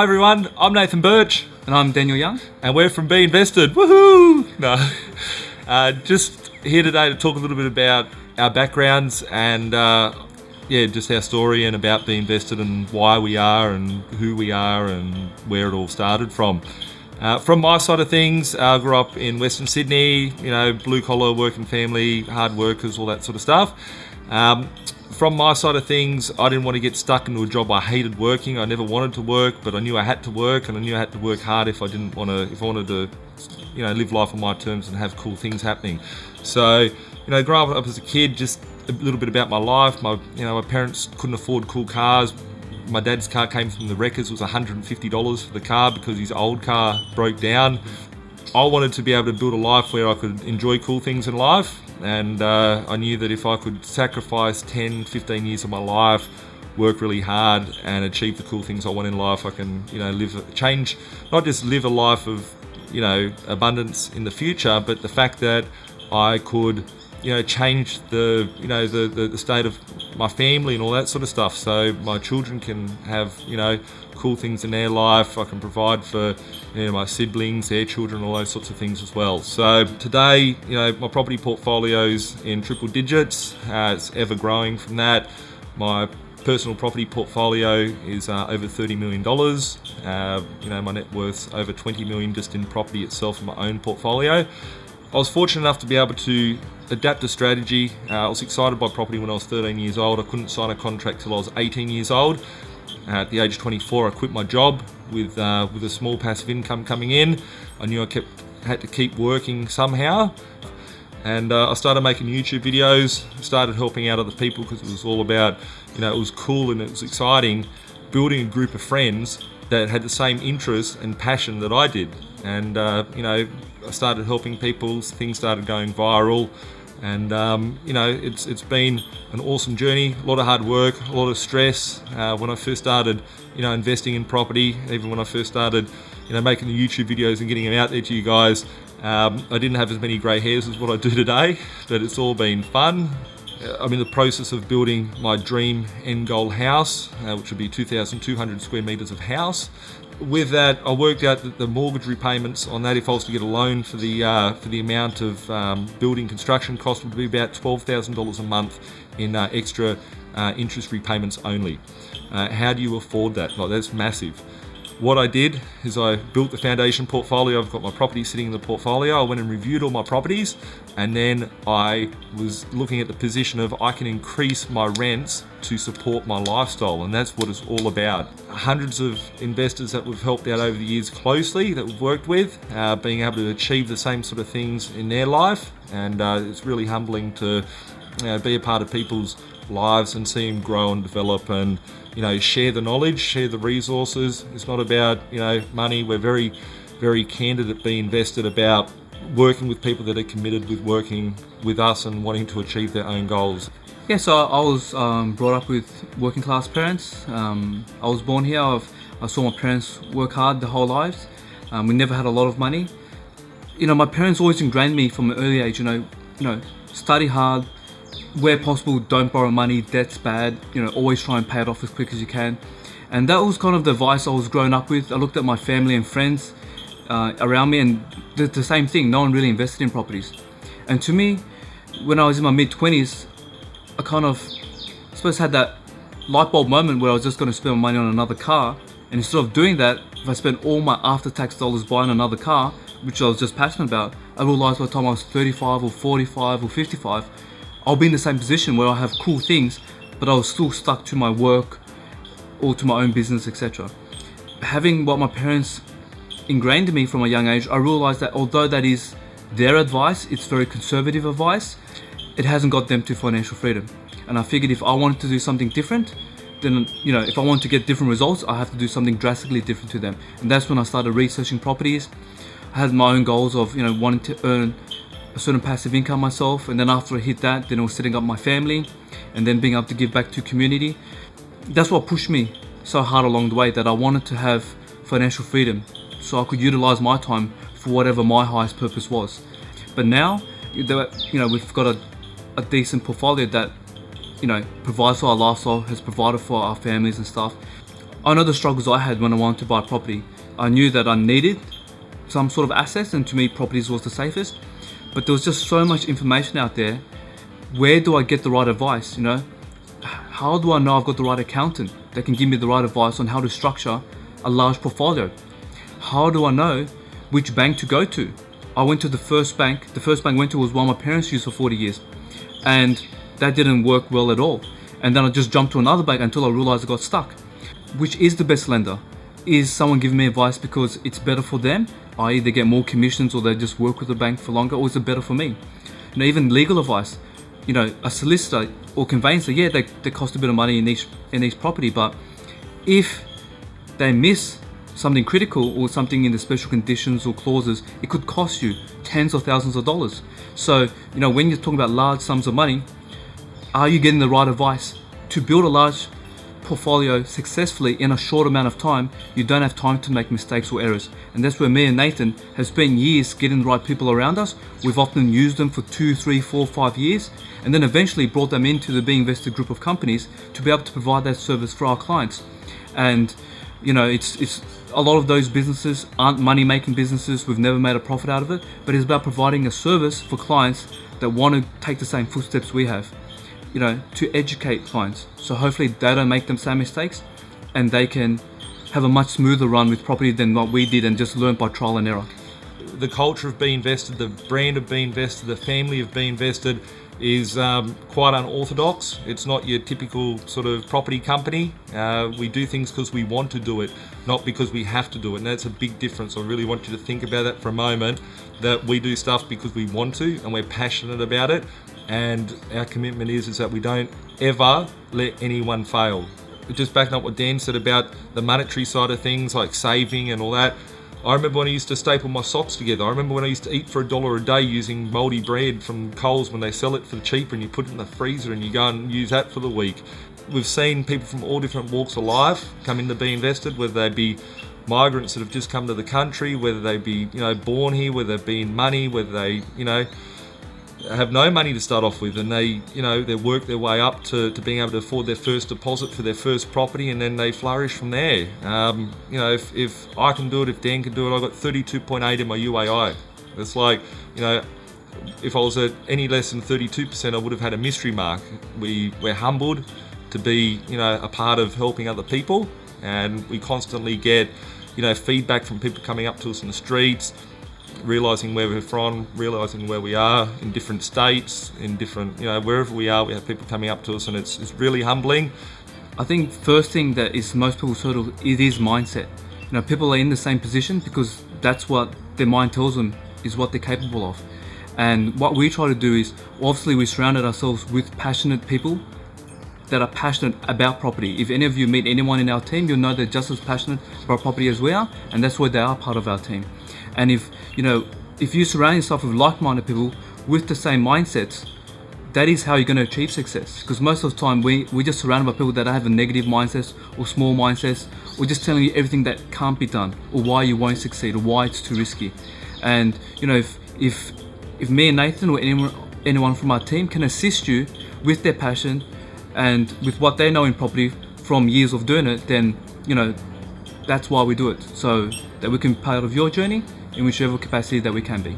Hi everyone, I'm Nathan Birch. And I'm Daniel Young. And we're from B.Invested. Woohoo! No, just here today to talk a little bit about our backgrounds and just our story and about B.Invested and why we are and who we are and where it all started from. From my side of things, I grew up in Western Sydney, blue collar working family, hard workers, all that sort of stuff. From my side of things, I didn't want to get stuck into a job I hated working. I never wanted to work, but I knew I had to work, and I knew I had to work hard if I wanted to, live life on my terms and have cool things happening. So, growing up as a kid, just a little bit about my life. My parents couldn't afford cool cars. My dad's car came from the wreckers. It was $150 for the car because his old car broke down. I wanted to be able to build a life where I could enjoy cool things in life, and I knew that if I could sacrifice 10, 15 years of my life, work really hard and achieve the cool things I want in life, I can, not just live a life of, abundance in the future, but the fact that I could, change the state of my family and all that sort of stuff. So my children can have, cool things in their life. I can provide for, my siblings, their children, all those sorts of things as well. So today, my property portfolio's in triple digits. It's ever growing from that. My personal property portfolio is over $30 million. My net worth's over $20 million just in property itself in my own portfolio. I was fortunate enough to be able to adapt a strategy. I was excited by property when I was 13 years old. I couldn't sign a contract till I was 18 years old. At the age of 24, I quit my job with a small passive income coming in. I knew I had to keep working somehow. And I started making YouTube videos, started helping out other people because it was all about, it was cool and it was exciting, building a group of friends that had the same interest and passion that I did. And, I started helping people, things started going viral, and, it's been an awesome journey, a lot of hard work, a lot of stress. When I first started, investing in property, even when I first started, making the YouTube videos and getting them out there to you guys, I didn't have as many grey hairs as what I do today, but it's all been fun. I'm in the process of building my dream end goal house, which would be 2,200 square metres of house. With that, I worked out that the mortgage repayments on that, if I was to get a loan for the amount of building construction cost, would be about $12,000 a month in extra interest repayments only. How do you afford that? Like, that's massive. What I did is I built the foundation portfolio. I've got my properties sitting in the portfolio. I went and reviewed all my properties, and then I was looking at the position of I can increase my rents to support my lifestyle, and that's what it's all about. Hundreds of investors that we've helped out over the years closely, that we've worked with, being able to achieve the same sort of things in their life, and it's really humbling to be a part of people's lives and see them grow and develop and share the knowledge, share the resources. It's not about money. We're very, very candid at B.Invested about working with people that are committed with working with us and wanting to achieve their own goals. Yeah, so I was brought up with working class parents. I was born here. I saw my parents work hard their whole lives. We never had a lot of money. My parents always ingrained me from an early age, study hard. Where possible, don't borrow money, debt's bad, always try and pay it off as quick as you can. And that was kind of the advice I was growing up with. I looked at my family and friends around me, and the same thing, no one really invested in properties. And to me, when I was in my mid-20s, I kind of, had that light bulb moment where I was just going to spend my money on another car. And instead of doing that, if I spent all my after-tax dollars buying another car, which I was just passionate about, I realized by the time I was 35 or 45 or 55, I'll be in the same position where I have cool things, but I was still stuck to my work or to my own business, etc. Having what my parents ingrained in me from a young age, I realized that although that is their advice, it's very conservative advice, it hasn't got them to financial freedom. And I figured if I wanted to do something different, then, if I want to get different results, I have to do something drastically different to them. And that's when I started researching properties. I had my own goals of, wanting to earn a certain passive income myself, and then after I hit that, then I was setting up my family and then being able to give back to community. That's what pushed me so hard along the way, that I wanted to have financial freedom so I could utilize my time for whatever my highest purpose was. But now, we've got a decent portfolio that provides for our lifestyle, has provided for our families and stuff. I know the struggles I had when I wanted to buy property. I knew that I needed some sort of assets, and to me properties was the safest, but there was just so much information out there. Where do I get the right advice? How do I know I've got the right accountant that can give me the right advice on how to structure a large portfolio? How do I know which bank to go to? I went to the first bank I went to was one my parents used for 40 years, and that didn't work well at all. And then I just jumped to another bank until I realized I got stuck. Which is the best lender? Is someone giving me advice because it's better for them, i.e. they get more commissions, or they just work with the bank for longer, or is it better for me? Even legal advice, a solicitor or conveyancer, yeah, they cost a bit of money in each property, but if they miss something critical or something in the special conditions or clauses, it could cost you tens of thousands of dollars. So, when you're talking about large sums of money, are you getting the right advice? To build a large portfolio successfully in a short amount of time, you don't have time to make mistakes or errors. And that's where me and Nathan have spent years getting the right people around us. We've often used them for 2, 3, 4, 5 years, and then eventually brought them into the B.Invested group of companies to be able to provide that service for our clients. And it's a lot of those businesses aren't money-making businesses. We've never made a profit out of it, but it's about providing a service for clients that want to take the same footsteps we have, to educate clients. So hopefully they don't make the same mistakes, and they can have a much smoother run with property than what we did and just learn by trial and error. The culture of B.Invested, the brand of B.Invested, the family of B.Invested is quite unorthodox. It's not your typical sort of property company. We do things because we want to do it, not because we have to do it. And that's a big difference. I really want you to think about that for a moment, that we do stuff because we want to and we're passionate about it. And our commitment is that we don't ever let anyone fail. Just backing up what Dan said about the monetary side of things, like saving and all that. I remember when I used to staple my socks together. I remember when I used to eat for $1 a day using mouldy bread from Coles when they sell it for the cheaper, and you put it in the freezer and you go and use that for the week. We've seen people from all different walks of life come in to B.Invested, whether they be migrants that have just come to the country, whether they be born here, whether they've been money, whether they have no money to start off with, and they work their way up to being able to afford their first deposit for their first property, and then they flourish from there. If I can do it, if Dan can do it, I've got 32.8 in my UAI. It's like, if I was at any less than 32%, I would have had a mystery mark. We're humbled to be a part of helping other people, and we constantly get feedback from people coming up to us in the streets, realising where we're from, realising where we are in different states, in different, wherever we are, we have people coming up to us, and it's really humbling. I think first thing that is most people's hurdle, it is mindset. People are in the same position because that's what their mind tells them is what they're capable of. And what we try to do is, obviously we surrounded ourselves with passionate people that are passionate about property. If any of you meet anyone in our team, you'll know they're just as passionate about property as we are, and that's why they are part of our team. And if you surround yourself with like-minded people with the same mindsets, that is how you're going to achieve success. Because most of the time we're just surrounded by people that have a negative mindset or small mindsets, or just telling you everything that can't be done, or why you won't succeed, or why it's too risky. And if me and Nathan or anyone from our team can assist you with their passion and with what they know in property from years of doing it, then that's why we do it, so that we can be part of your journey in whichever capacity that we can be.